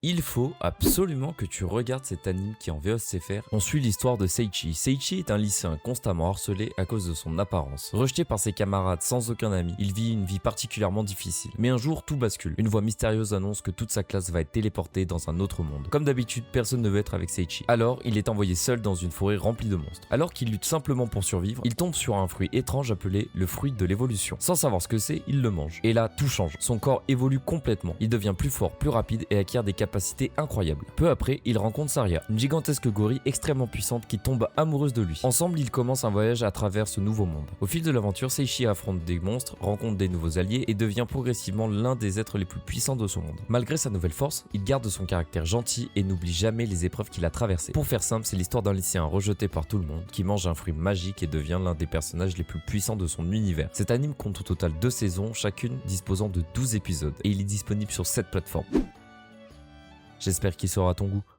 Il faut absolument que tu regardes cet anime qui est en VOSTFR. On suit l'histoire de Seiichi. Seiichi est un lycéen constamment harcelé à cause de son apparence. Rejeté par ses camarades sans aucun ami, il vit une vie particulièrement difficile. Mais un jour, tout bascule. Une voix mystérieuse annonce que toute sa classe va être téléportée dans un autre monde. Comme d'habitude, personne ne veut être avec Seiichi. Alors, il est envoyé seul dans une forêt remplie de monstres. Alors qu'il lutte simplement pour survivre, il tombe sur un fruit étrange appelé le fruit de l'évolution. Sans savoir ce que c'est, il le mange. Et là, tout change. Son corps évolue complètement. Il devient plus fort, plus rapide et acquiert des capacités incroyables. Peu après, il rencontre Saria, une gigantesque gorille extrêmement puissante qui tombe amoureuse de lui. Ensemble, ils commencent un voyage à travers ce nouveau monde. Au fil de l'aventure, Seiichi affronte des monstres, rencontre des nouveaux alliés et devient progressivement l'un des êtres les plus puissants de son monde. Malgré sa nouvelle force, il garde son caractère gentil et n'oublie jamais les épreuves qu'il a traversées. Pour faire simple, c'est l'histoire d'un lycéen rejeté par tout le monde qui mange un fruit magique et devient l'un des personnages les plus puissants de son univers. Cet anime compte au total 2 saisons, chacune disposant de 12 épisodes et il est disponible sur 7 plateformes. J'espère qu'il sera à ton goût.